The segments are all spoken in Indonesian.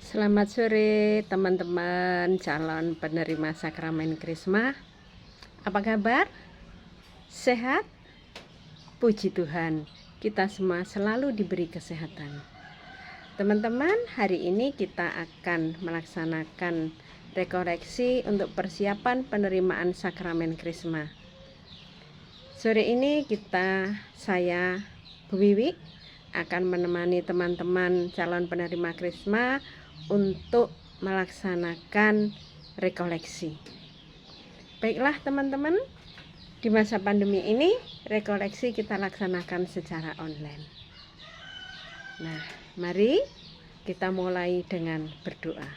Selamat sore teman-teman calon penerima sakramen Krisma. Apa kabar? Sehat? Puji Tuhan, kita semua selalu diberi kesehatan. Teman-teman, hari ini kita akan melaksanakan rekoreksi untuk persiapan penerimaan sakramen Krisma. Sore ini saya Bu Wiwi akan menemani teman-teman calon penerima Krisma untuk melaksanakan rekoleksi. Baiklah teman-teman, di masa pandemi ini rekoleksi kita laksanakan secara online. Nah, mari kita mulai dengan berdoa.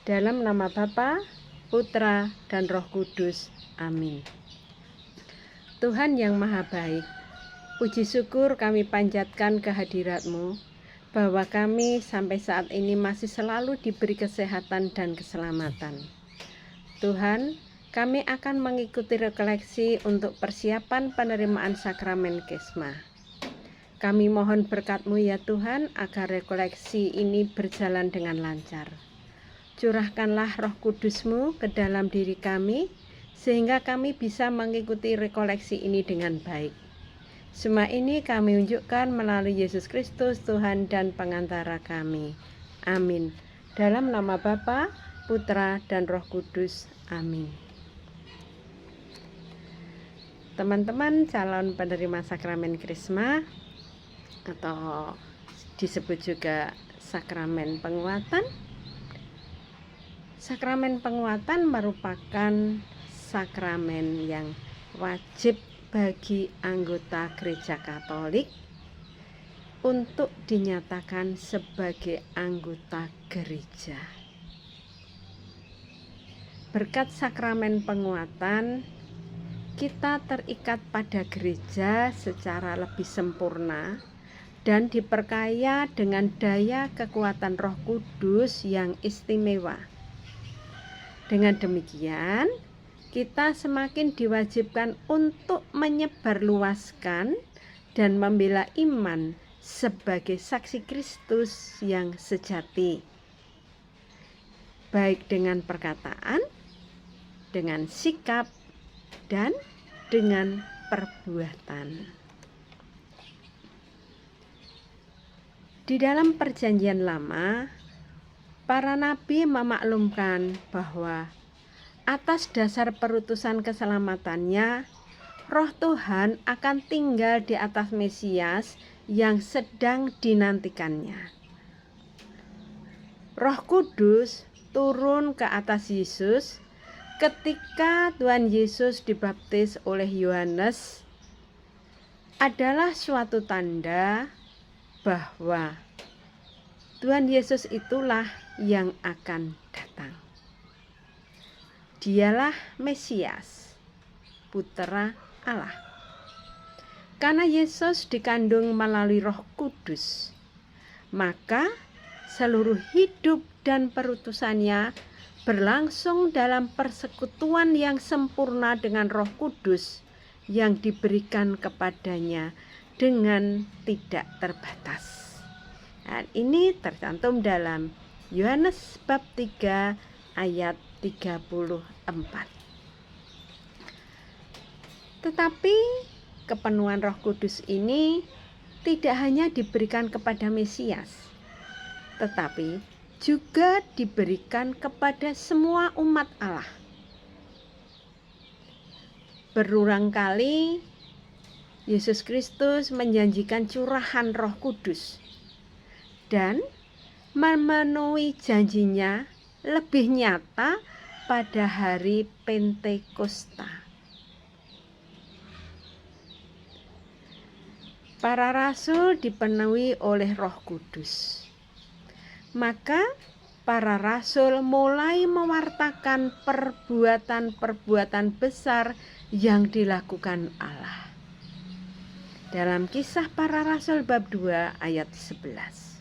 Dalam nama Bapa, Putra, dan Roh Kudus. Amin. Tuhan yang Maha Baik, puji syukur kami panjatkan kehadirat-Mu bahwa kami sampai saat ini masih selalu diberi kesehatan dan keselamatan. Tuhan, kami akan mengikuti rekoleksi untuk persiapan penerimaan sakramen Krisma. Kami mohon berkat-Mu ya Tuhan agar rekoleksi ini berjalan dengan lancar. Curahkanlah Roh Kudus-Mu ke dalam diri kami sehingga kami bisa mengikuti rekoleksi ini dengan baik. Semua ini kami unjukkan melalui Yesus Kristus, Tuhan dan pengantara kami. Amin. Dalam nama Bapa, Putra, dan Roh Kudus. Amin. Teman-teman calon penerima sakramen Krisma atau disebut juga sakramen penguatan. Sakramen penguatan merupakan sakramen yang wajib bagi anggota Gereja Katolik untuk dinyatakan sebagai anggota gereja. Berkat sakramen penguatan, kita terikat pada gereja secara lebih sempurna dan diperkaya dengan daya kekuatan Roh Kudus yang istimewa. Dengan demikian, kita semakin diwajibkan untuk menyebarluaskan dan membela iman sebagai saksi Kristus yang sejati, baik dengan perkataan, dengan sikap, dan dengan perbuatan. Di dalam Perjanjian Lama, para nabi memaklumkan bahwa atas dasar perutusan keselamatannya, Roh Tuhan akan tinggal di atas Mesias yang sedang dinantikannya. Roh Kudus turun ke atas Yesus ketika Tuhan Yesus dibaptis oleh Yohanes adalah suatu tanda bahwa Tuhan Yesus itulah yang akan datang. Dialah Mesias, Putra Allah. Karena Yesus dikandung melalui Roh Kudus, maka seluruh hidup dan perutusannya berlangsung dalam persekutuan yang sempurna dengan Roh Kudus yang diberikan kepadanya dengan tidak terbatas. Dan ini tercantum dalam Yohanes bab 3 ayat 34. Tetapi kepenuhan Roh Kudus ini tidak hanya diberikan kepada Mesias, tetapi juga diberikan kepada semua umat Allah. Berulang kali Yesus Kristus menjanjikan curahan Roh Kudus dan memenuhi janjinya lebih nyata pada hari Pentakosta. Para rasul dipenuhi oleh Roh Kudus. Maka para rasul mulai mewartakan perbuatan-perbuatan besar yang dilakukan Allah. Dalam Kisah Para Rasul bab 2 ayat 11.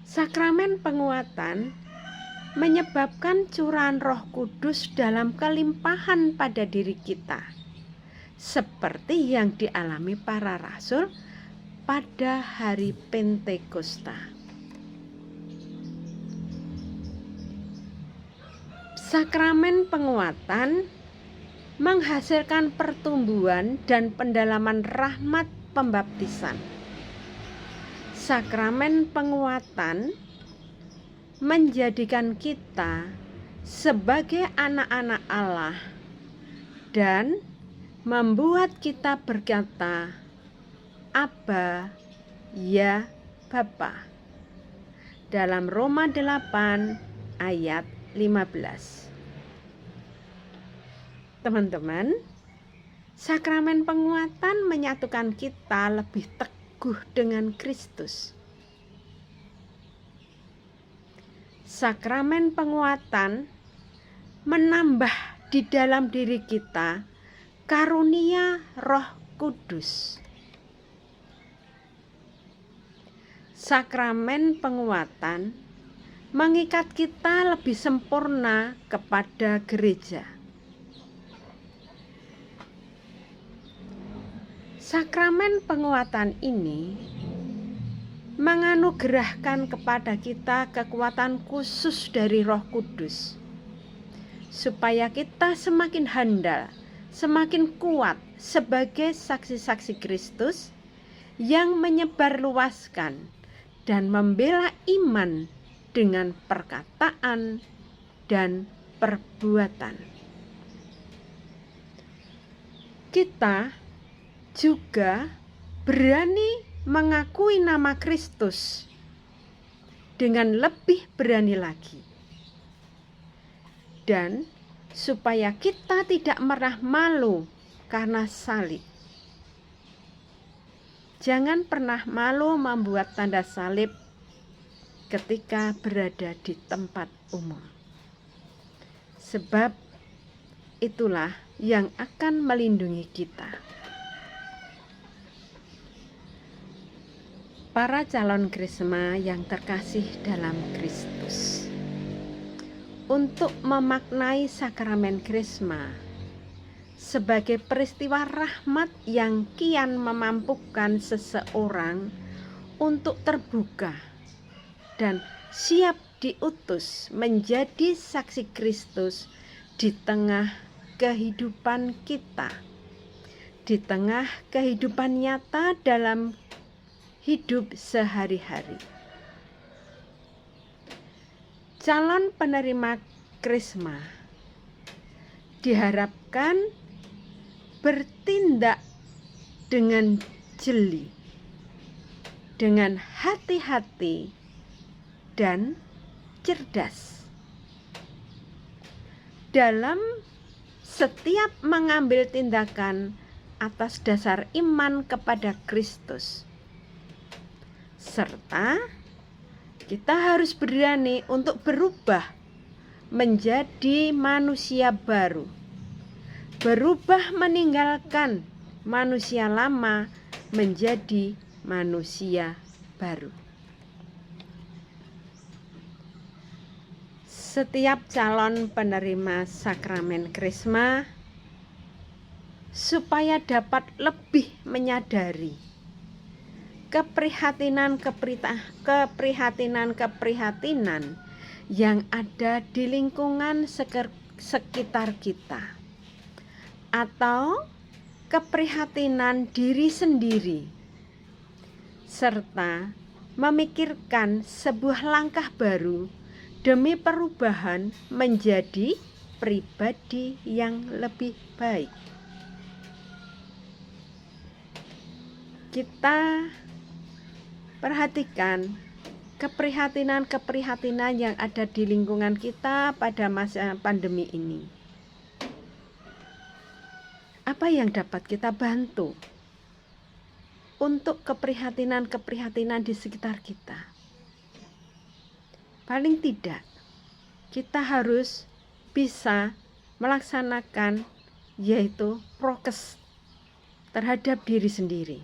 Sakramen penguatan menyebabkan curahan Roh Kudus dalam kelimpahan pada diri kita, seperti yang dialami para rasul pada hari Pentakosta. Sakramen penguatan menghasilkan pertumbuhan dan pendalaman rahmat pembaptisan. Sakramen penguatan menjadikan kita sebagai anak-anak Allah dan membuat kita berkata, Abba, ya Bapa. Dalam Roma 8 ayat 15. Teman-teman, sakramen penguatan menyatukan kita lebih teguh dengan Kristus. Sakramen penguatan menambah di dalam diri kita karunia Roh Kudus. Sakramen penguatan mengikat kita lebih sempurna kepada gereja. Sakramen penguatan ini menganugerahkan kepada kita kekuatan khusus dari Roh Kudus, supaya kita semakin handal, semakin kuat sebagai saksi-saksi Kristus yang menyebarluaskan dan membela iman dengan perkataan dan perbuatan. Kita juga berani mengakui nama Kristus dengan lebih berani lagi. Dan supaya kita tidak pernah malu karena salib. Jangan pernah malu membuat tanda salib ketika berada di tempat umum. Sebab itulah yang akan melindungi kita. Para calon Krisma yang terkasih dalam Kristus, untuk memaknai sakramen Krisma sebagai peristiwa rahmat yang kian memampukan seseorang untuk terbuka dan siap diutus menjadi saksi Kristus di tengah kehidupan kita, di tengah kehidupan nyata dalam hidup sehari-hari. Calon penerima Krisma diharapkan bertindak dengan jeli, dengan hati-hati dan cerdas dalam setiap mengambil tindakan atas dasar iman kepada Kristus. Serta kita harus berani untuk berubah menjadi manusia baru, berubah meninggalkan manusia lama menjadi manusia baru. Setiap calon penerima sakramen Krisma supaya dapat lebih menyadari keprihatinan yang ada di lingkungan sekitar kita, atau keprihatinan diri sendiri, serta memikirkan sebuah langkah baru demi perubahan menjadi pribadi yang lebih baik. Kita perhatikan keprihatinan yang ada di lingkungan kita pada masa pandemi ini. Apa yang dapat kita bantu untuk keprihatinan di sekitar kita? Paling tidak, kita harus bisa melaksanakan yaitu prokes terhadap diri sendiri.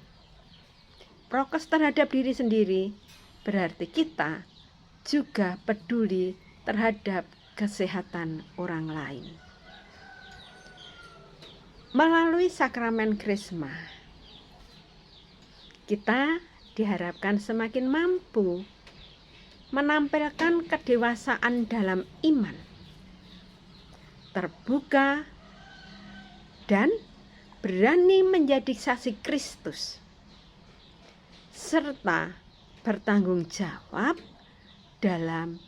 Prokes terhadap diri sendiri berarti kita juga peduli terhadap kesehatan orang lain. Melalui sakramen Krisma, kita diharapkan semakin mampu menampilkan kedewasaan dalam iman, terbuka, dan berani menjadi saksi Kristus, serta bertanggung jawab dalam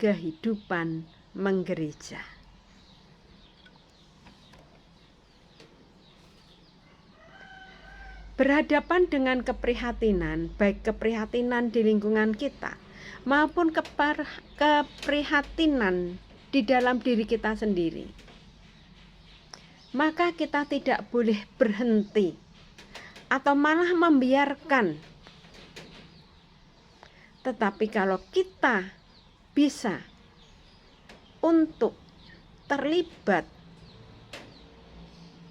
kehidupan menggereja. Berhadapan dengan keprihatinan, baik keprihatinan di lingkungan kita maupun keprihatinan di dalam diri kita sendiri, maka kita tidak boleh berhenti atau malah membiarkan. Tetapi kalau kita bisa untuk terlibat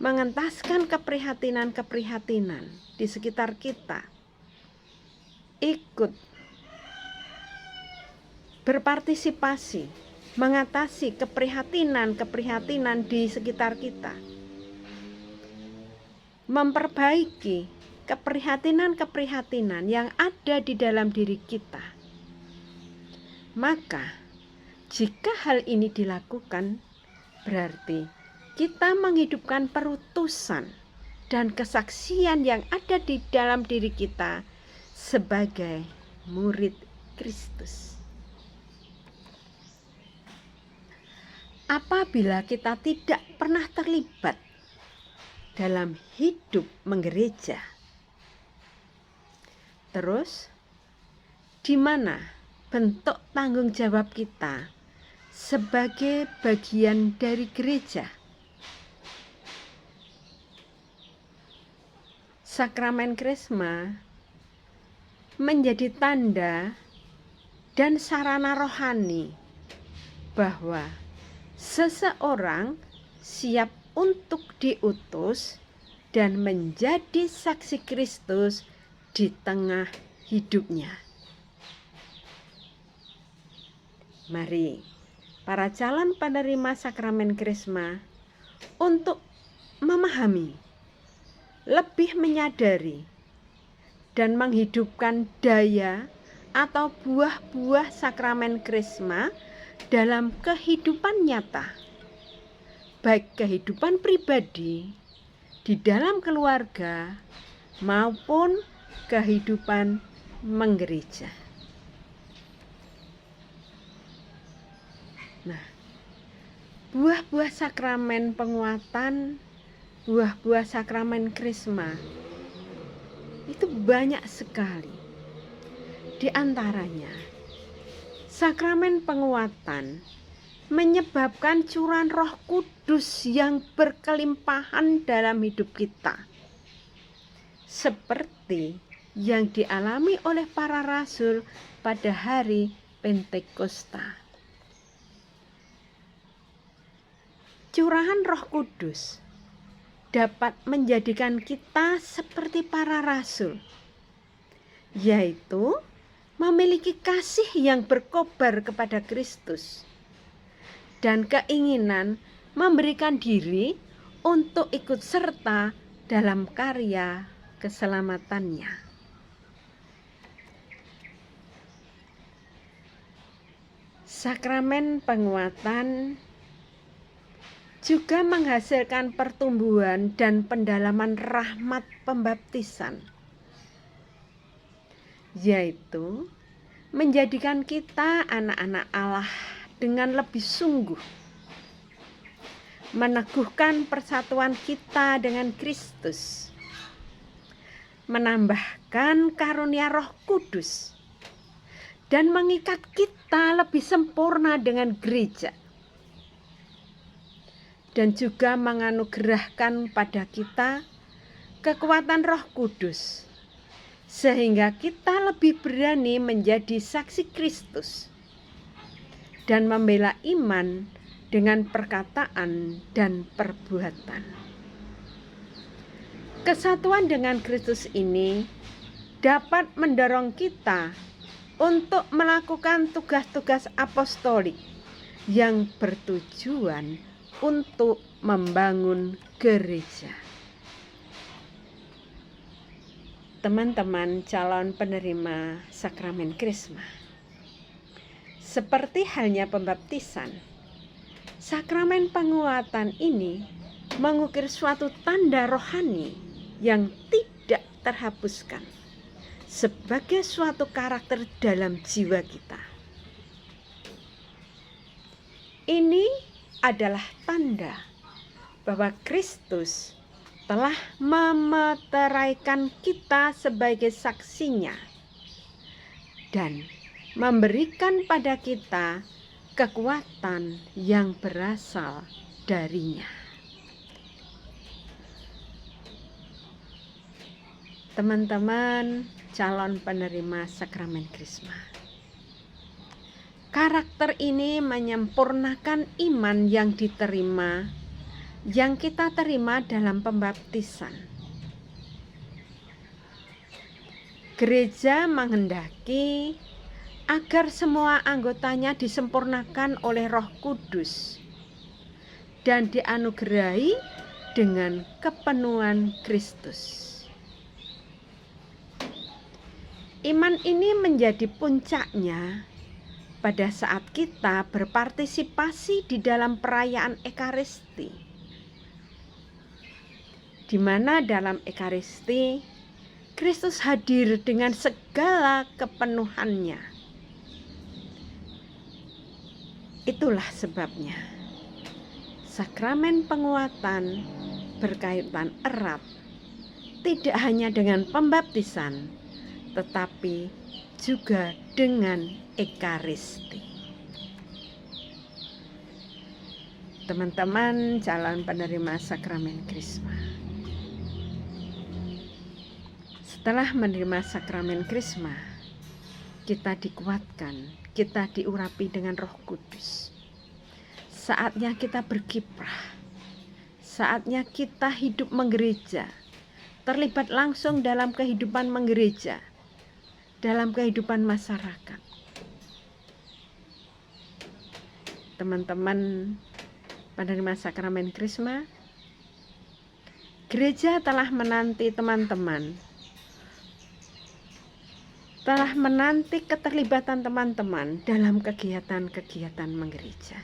mengentaskan keprihatinan-keprihatinan di sekitar kita, ikut berpartisipasi mengatasi keprihatinan-keprihatinan di sekitar kita, memperbaiki keprihatinan-keprihatinan yang ada di dalam diri kita, maka jika hal ini dilakukan, berarti kita menghidupkan perutusan dan kesaksian yang ada di dalam diri kita sebagai murid Kristus. Apabila kita tidak pernah terlibat dalam hidup menggereja, terus di mana bentuk tanggung jawab kita sebagai bagian dari gereja? Sakramen Krisma menjadi tanda dan sarana rohani bahwa seseorang siap untuk diutus dan menjadi saksi Kristus di tengah hidupnya. Mari para calon penerima sakramen Krisma untuk memahami, lebih menyadari, dan menghidupkan daya atau buah-buah sakramen Krisma dalam kehidupan nyata, baik kehidupan pribadi, di dalam keluarga, maupun kehidupan menggereja. Nah, buah-buah sakramen penguatan, buah-buah sakramen Krisma itu banyak sekali. Di antaranya, sakramen penguatan menyebabkan curahan Roh Kudus yang berkelimpahan dalam hidup kita, seperti yang dialami oleh para rasul pada hari Pentakosta. Curahan Roh Kudus dapat menjadikan kita seperti para rasul, yaitu memiliki kasih yang berkobar kepada Kristus dan keinginan memberikan diri untuk ikut serta dalam karya keselamatannya. Sakramen penguatan juga menghasilkan pertumbuhan dan pendalaman rahmat pembaptisan, yaitu menjadikan kita anak-anak Allah dengan lebih sungguh, meneguhkan persatuan kita dengan Kristus, menambahkan karunia Roh Kudus, dan mengikat kita lebih sempurna dengan gereja, dan juga menganugerahkan pada kita kekuatan Roh Kudus, sehingga kita lebih berani menjadi saksi Kristus dan membela iman dengan perkataan dan perbuatan. Kesatuan dengan Kristus ini dapat mendorong kita untuk melakukan tugas-tugas apostolik yang bertujuan untuk membangun gereja. teman-teman calon penerima sakramen Krisma. Seperti halnya pembaptisan, sakramen penguatan ini mengukir suatu tanda rohani yang tidak terhapuskan sebagai suatu karakter dalam jiwa kita. Ini adalah tanda bahwa Kristus telah memeteraikan kita sebagai saksinya dan memberikan pada kita kekuatan yang berasal darinya. Teman-teman calon penerima sakramen Krisma, karakter ini menyempurnakan iman yang kita terima dalam pembaptisan. Gereja menghendaki agar semua anggotanya disempurnakan oleh Roh Kudus dan dianugerahi dengan kepenuhan Kristus. Iman ini menjadi puncaknya pada saat kita berpartisipasi di dalam perayaan Ekaristi, di mana dalam Ekaristi Kristus hadir dengan segala kepenuhannya. Itulah sebabnya sakramen penguatan berkaitan erat tidak hanya dengan pembaptisan, tetapi juga dengan Ekaristi. Teman-teman calon penerima sakramen Krisma, setelah menerima sakramen Krisma, kita dikuatkan, kita diurapi dengan Roh Kudus. Saatnya kita berkiprah, saatnya kita hidup menggereja, terlibat langsung dalam kehidupan menggereja, dalam kehidupan masyarakat. Teman-teman penerima sakramen Krisma, gereja telah menanti teman-teman, telah menanti keterlibatan teman-teman dalam kegiatan-kegiatan menggereja.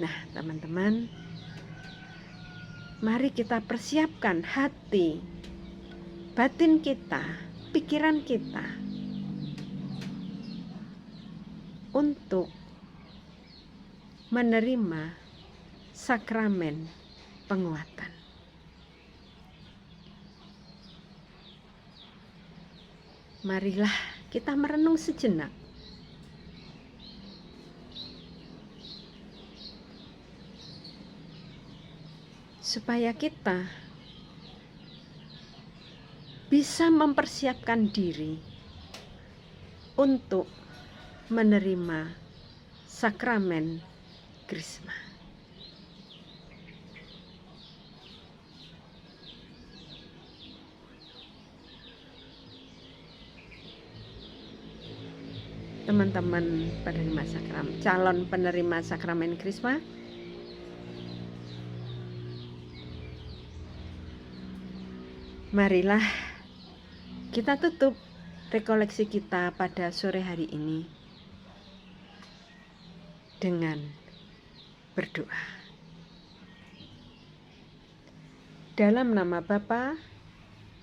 Nah, teman-teman, mari kita persiapkan hati, batin kita, pikiran kita untuk menerima sakramen penguatan. Marilah kita merenung sejenak. Supaya kita bisa mempersiapkan diri untuk menerima sakramen Krisma. Teman-teman penerima sakramen, calon penerima sakramen Krisma, marilah kita tutup rekoleksi kita pada sore hari ini dengan berdoa. Dalam nama Bapa,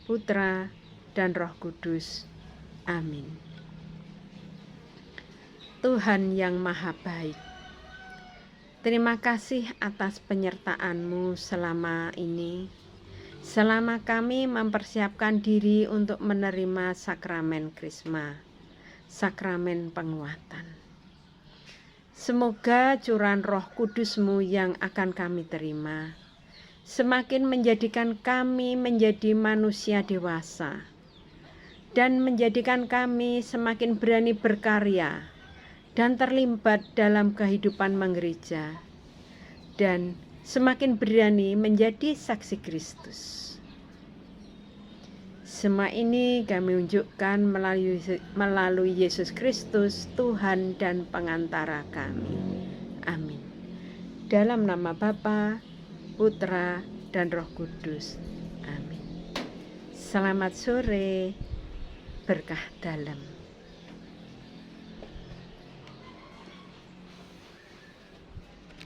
Putra, dan Roh Kudus. Amin. Tuhan yang Maha Baik, terima kasih atas penyertaan-Mu selama ini, selama kami mempersiapkan diri untuk menerima sakramen Krisma, sakramen penguatan. Semoga curahan Roh Kudus-Mu yang akan kami terima semakin menjadikan kami menjadi manusia dewasa dan menjadikan kami semakin berani berkarya dan terlibat dalam kehidupan menggereja dan semakin berani menjadi saksi Kristus. Semua ini kami unjukkan melalui Yesus Kristus, Tuhan dan pengantara kami. Amin. Dalam nama Bapa, Putra, dan Roh Kudus. Selamat sore, berkah dalam.